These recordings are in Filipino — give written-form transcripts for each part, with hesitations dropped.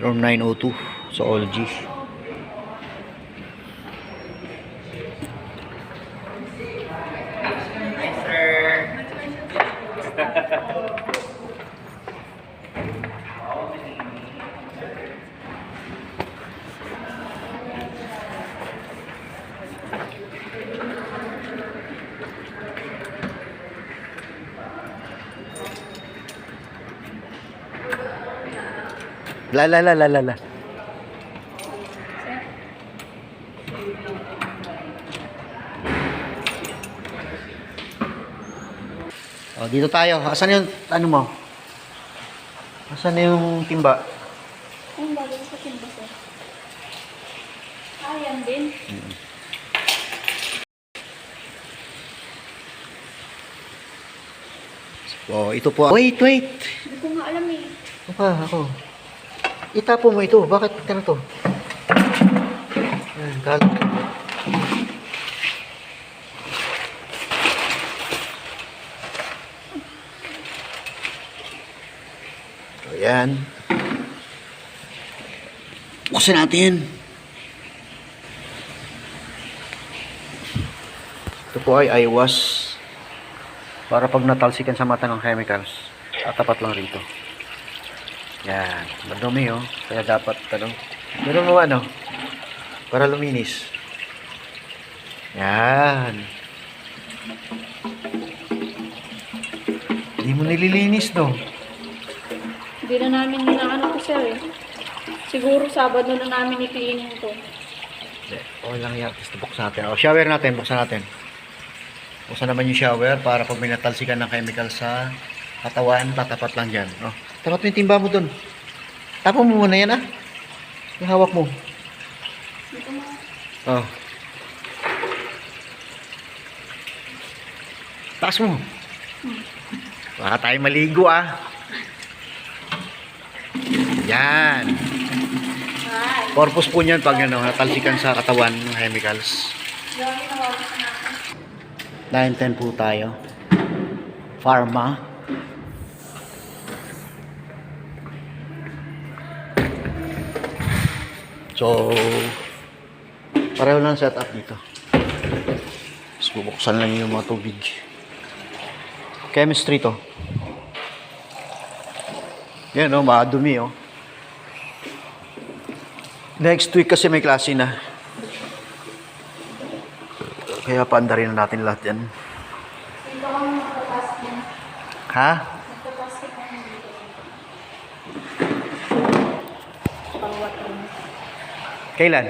Room 902 zoology. La. Oh, dito tayo. Asan yung ano mo? Asan yung timba? Ang bagay sa timba sir. Ayan din. Oh, ito po. Wait. Hindi ko nga alam eh. Ano pa ako? Itapo mo ito. Bakit ka na to? Ayan, kalat. Ayan. Buksan natin. Ito po ay eyewash. Para pag natalsikan sa mata ng chemicals, tapat lang rito. Yan. Madumi oh. Kaya dapat, meron mo para luminis. Yan. Hindi mo nililinis, no? Hindi na namin ninaano ko sir eh. Siguro Sabado na namin i-cleaning to. Okay lang yan. Basta buksan natin. O, shower natin. Buksan natin. Buksan naman yung shower para pag may natalsikan ng chemical sa katawan, tatapat lang dyan. Oh, tapat mo yung timba mo dun. Tapon mo muna yan yung hawak mo. Dito mo. Oh. Taas mo. Baka tayo maligo Yan. Hi. Purpose po niyan pag natalsikan sa katawan ng chemicals. Gawin na wawas na ako. 9-10 po tayo. Pharma. So, pareho lang setup dito. Tapos bubuksan lang yung mga tubig. Chemistry to. Yan madumi Next week kasi may klase na. Kaya paanda rin natin lahat yan. Dito ka mo magpapasok mo. Ha? Magpapasok mo dito. Pangwat mo. Kailan?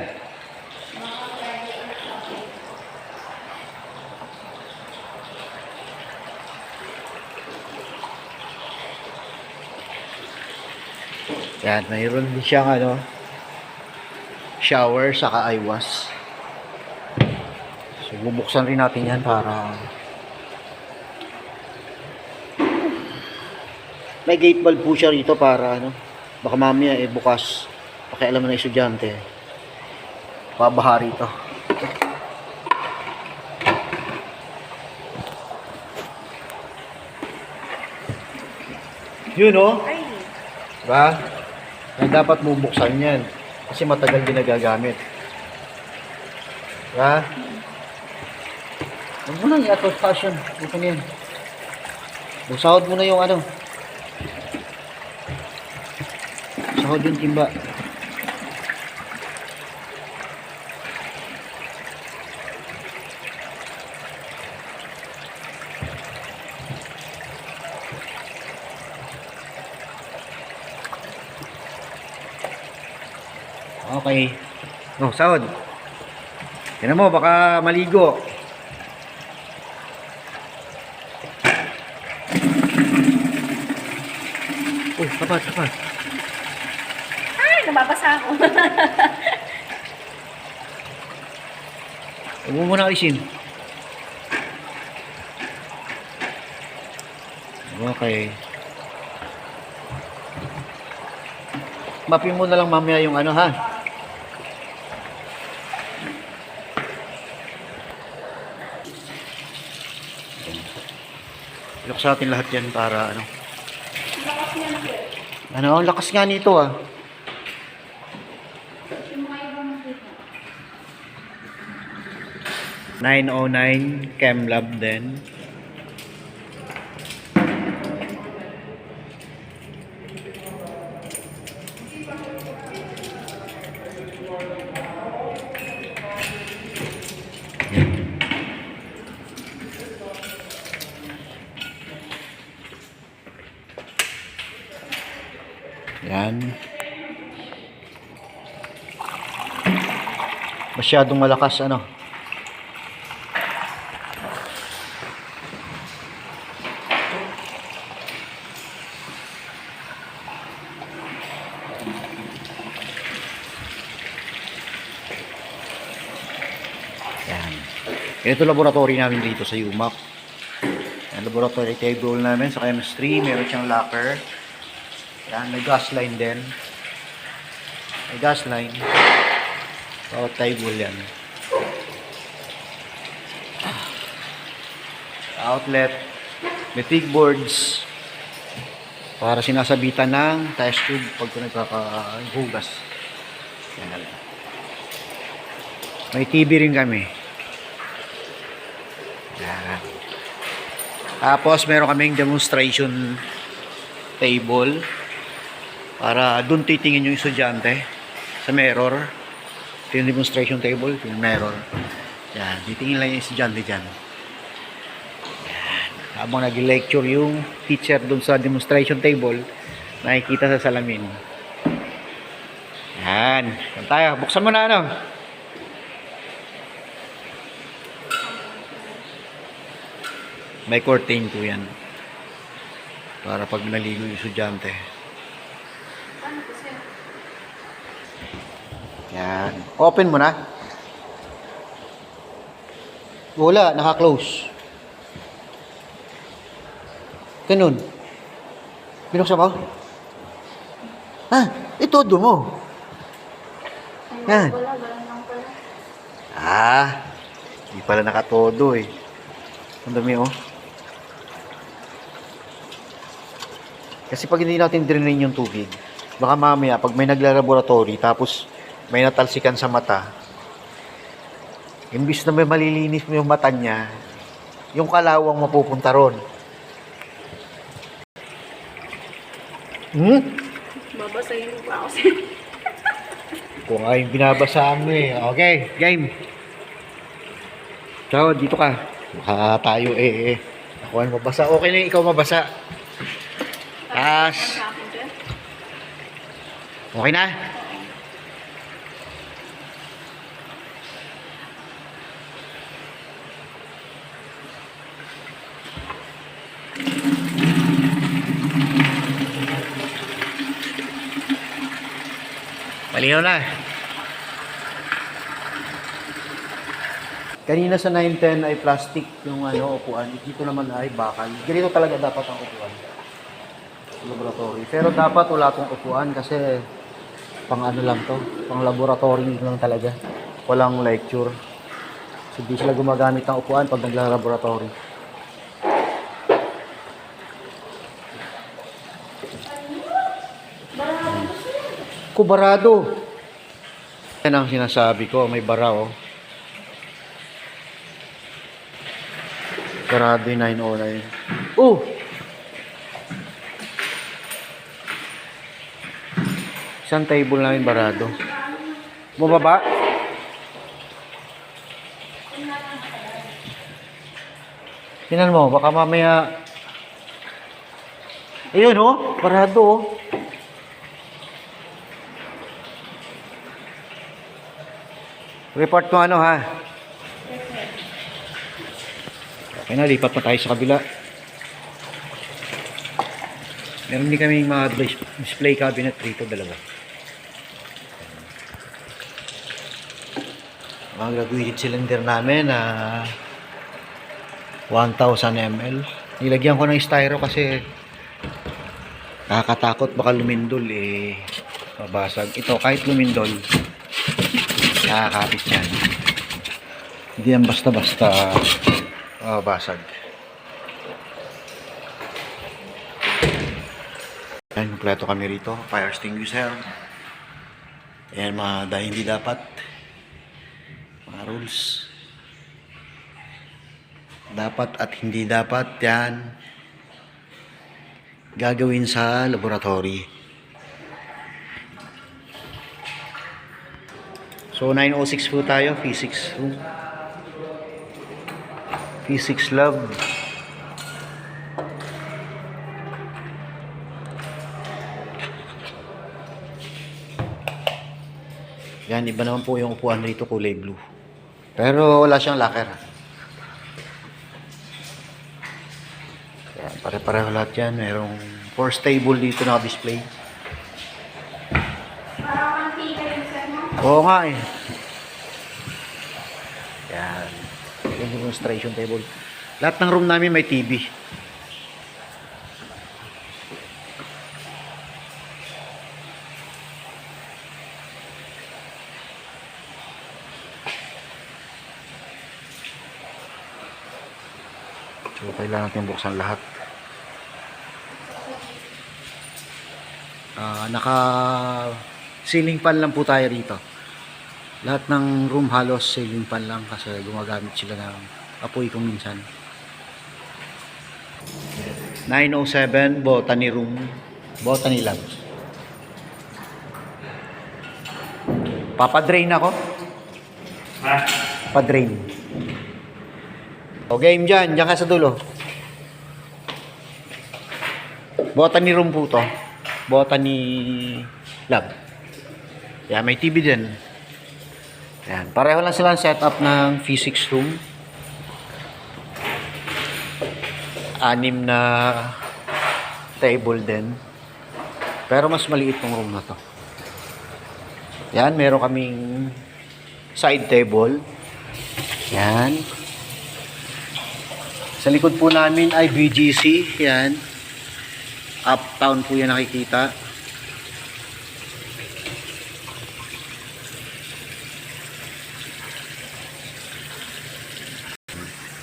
Yan, mayroon din siyang shower saka eyewash. So, bubuksan rin natin yan para may gate valve po siya rito para baka mamaya bukas pakialaman ng estudyante babaha rito. Yun Ay. diba? Yan dapat bubuksan yan kasi matagal din nagagamit. Diba? Huwag mo na i-auto fashion. Bukan yan. Busahod mo na yung sahod yung timba. Okay. Sahod. Tignan mo, baka maligo. Kapat. Ay, nababasa ako. Huwag mo muna alisin. Okay. Mapin mo na lang mamaya yung ha. Ilok sa atin lahat yan para Lakas niya na sir. ang lakas nga nito 909 Chem Lab din. Yan. Masyadong malakas ano. Yan. Ito laboratory namin dito sa UMAC. Yan, laboratory table namin sa chemistry. Meron siyang locker. Yan, may gas line din. May gas line. Bawat table yan. Outlet. May TIG boards. Para sinasabitan ng test tube pag nagkakahugas. Yan. May TV rin kami. Yan. Tapos meron kaming demonstration table para doon titingin yung estudyante sa mirror. Ito yung demonstration table, ito yung mirror. Yan, titingin lang yung estudyante dyan. Yan. Habang nag-lecture yung teacher doon sa demonstration table, nakikita sa salamin. Yan. Yan tayo. Buksan mo na ano. May curtain po yan. Para pag naligo yung estudyante. Yan. Open mo na. Wala, naka-close. Ganun. Binuksan mo? Ah, ito do mo. Yan. Wala lang pala. Ah, hindi pala nakatodo eh. Ang dami oh. Kasi pag hindi natin drain yung tubig, baka mamaya pag may nagla-laboratory tapos may natalsikan sa mata, imbis na may malilinis mo yung mata niya, yung kalawang mapupunta ron. Babasahin mo pa ako sa Kung ay binabasaan mo eh. Okay, game. So, dito ka. Baka tayo ako ay mabasa. Okay na ikaw mabasa. sa akin, sir. Okay na? Malinaw na. Kanina sa 910 ay plastic yung upuan. Dito naman ay bakal. Ganito talaga dapat ang upuan. Laboratory. Pero dapat wala tong upuan kasi pang ano lang to, pang laboratory lang talaga. Walang lecture. So, hindi sila gumagamit ng upuan pag nagla-laboratory. Kubarado. Yan ang sinasabi ko, may bara oh. Barado yung 909. Oh! Isang table namin barado. Bumaba? Tingnan mo, baka mamaya... Ayun oh, barado oh. Report mo ano ha? Okay na, lipat pa tayo sa kabila. Meron din kami mga display cabinet dito, dalawa. Mga graduated cylinder namin na 1,000 ml. Nilagyan ko ng styro kasi nakakatakot baka lumindol mabasag. Ito kahit lumindol nakakapit yan. Hindi yan basta-basta basag. Ayan, kompleto kami rito. Fire extinguisher. Ayan, dahil hindi dapat. Mga rules. dapat at hindi dapat yan gagawin sa laboratory. So 906 po tayo, physics room. Physics lab. Yan, iba naman po yung upuan rito, kulay blue. Pero wala siyang locker. Yan, pare-pareho lahat yan. Merong force table dito na display. Parang antika yung sir mo. Oo nga eh. Yan. Yung demonstration table. Lahat ng room namin may TV. So, kailangan natin buksan lahat. Naka ceiling fan lang po tayo rito. Lahat ng room halos ceiling fan lang kasi gumagamit sila ng apoy kung minsan. 907 Botany Room, Botany Lab. Papadrain ako? Ha? Padrain. O game dyan ka sa dulo. Botany room po to. Botany lab. Yan, may TV din. Yan, pareho lang sila ang setup ng physics room. 6 na table din. Pero mas maliit tong room na to. Yan, meron kaming side table. Yan. Sa likod po namin ay BGC. Yan. Uptown po yan nakikita.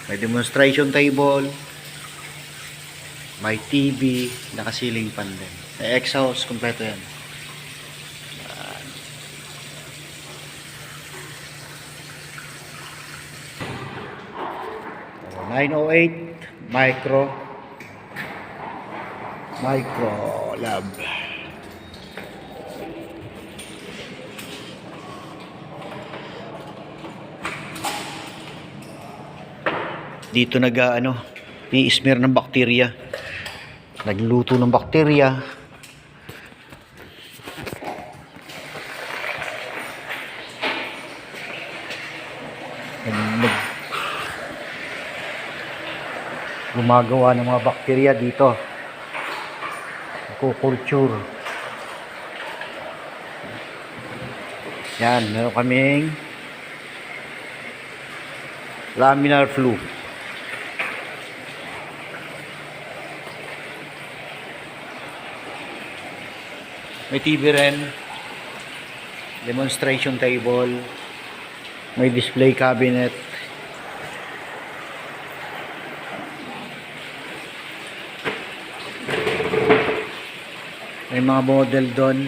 May demonstration table. May TV. Naka-ceiling fan din. May exhaust. Kompleto yan. 908 micro lab. Dito i-smear ng bakterya. Nagluto ng bakterya. Gumagawa ng mga bakterya dito. Culture. Yan, meron kaming laminar flow. May TV rin. Demonstration table. May display cabinet. May mga model doon.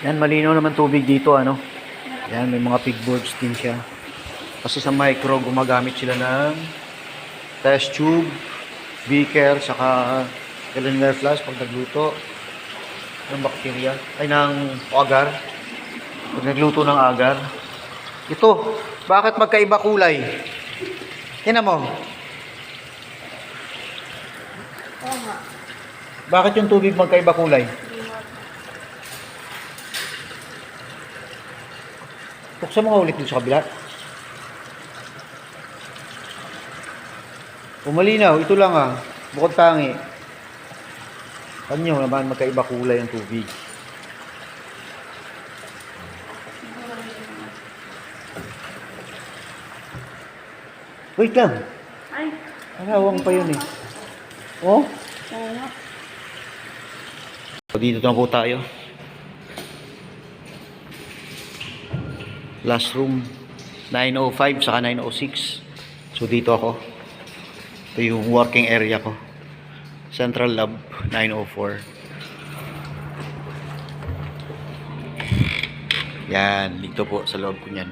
Yan, malinaw naman tubig dito, Yan, may mga pigboards din siya. Kasi sa micro, gumagamit sila ng test tube, beaker, saka cylinder flask pag nagluto ng bakterya, ng agar. Pag nagluto ng agar. Ito, bakit magkaiba kulay? Tingnan mo. Oo nga. Bakit yung tubig magkaiba kulay? Buksan mo nga ulit dito sa kabila. Pumalinaw, ito lang bukod tangi. Kanyo naman magkaiba kulay ang tubig. Wait lang. Ay. Alawang pa yun Oh? Oo nga. So, dito na po tayo. Last room 905 saka 906. So dito ako. Ito yung working area ko. Central Lab 904. Yan, dito po sa loob ko niyan.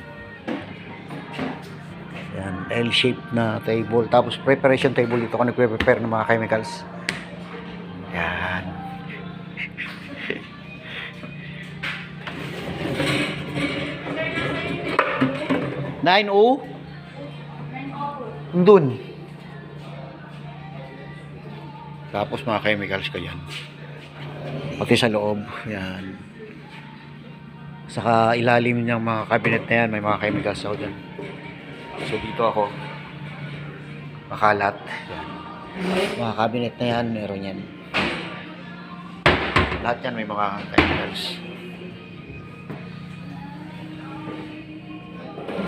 Yan, L-shaped na table. Tapos preparation table dito ako nagpe-prepare ng mga chemicals. Yan. Nine O? Doon. Tapos mga chemicals ko yan. Pati sa loob. Yan. Saka ilalim ng mga cabinet na yan, may mga chemicals ako dyan. So dito ako. Makalat. Yan. Mga cabinet na yan, meron yan. Lahat yan may mga chemicals.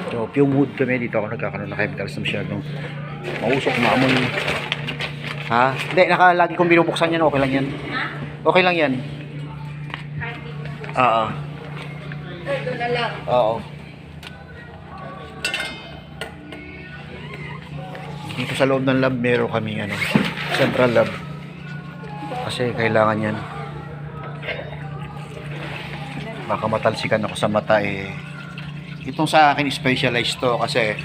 So, fume wood kami. Dito ako nagkakaroon ng chemicals na masyadong mausok, maamoy. Ha? Hindi, lagi kong binubuksan yan. Okay lang yan. Okay lang yan. Oo. Ito na lang. Oo. Dito sa loob ng lab, meron kami central lab. Kasi kailangan yan. Baka matalsikan ako sa mata eh. Itong sa akin specialized to kasi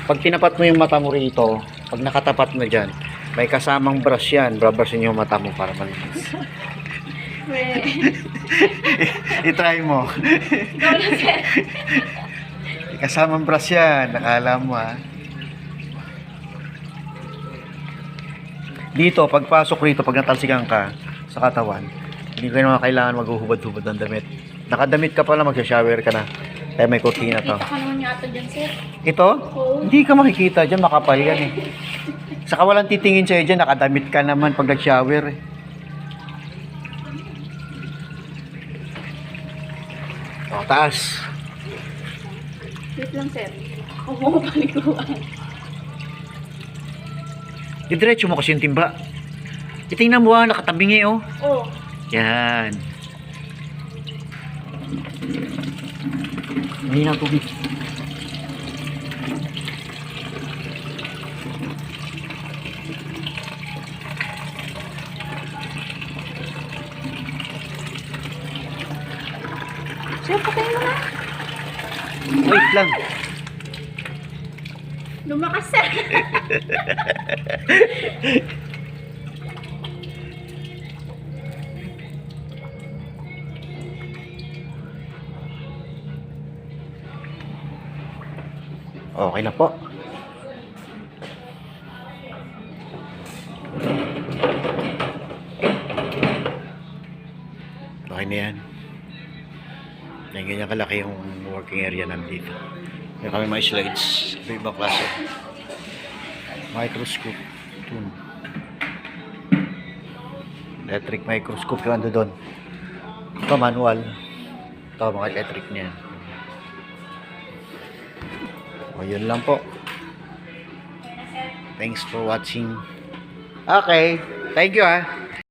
pag tinapat mo yung mata mo rito, pag nakatapat mo dyan, may kasamang brush yan. Brabrushin yung mata mo para malinis. I-try mo. May kasamang brush yan. Nakala mo ha. Dito, pagpasok rito, pag natalsikan ka sa katawan, hindi ko naman kailangan maghuhubad-hubad ng damit. Nakadamit ka pala, magsha-shower ka na. Kaya may kurtina to. Kita ka naman yata dyan, sir. Ito? Oo. Hindi ka makikita dyan, makapal yan eh. Saka walang titingin sa'yo dyan, nakadamit ka naman pag nag-shower eh. O, taas. Wait lang, sir. Ako mo palikuan. Diretso mo kasi yung timba. Itingnan mo nakatabingi oh. Oh. Yan. Hindi na tubig. Sir, patay mo na. Wait lang. Lumakas, sir. Okay na po. Okay na yan. Yan, ganyan kalaki yung working area nandito. May kami mga slides. Ito ibang klase. Microscope. Ito. Electric microscope yung ando doon. Ito manual. Ito mga electric niya. O yun lang po. Thanks for watching. Okay. Thank you ha.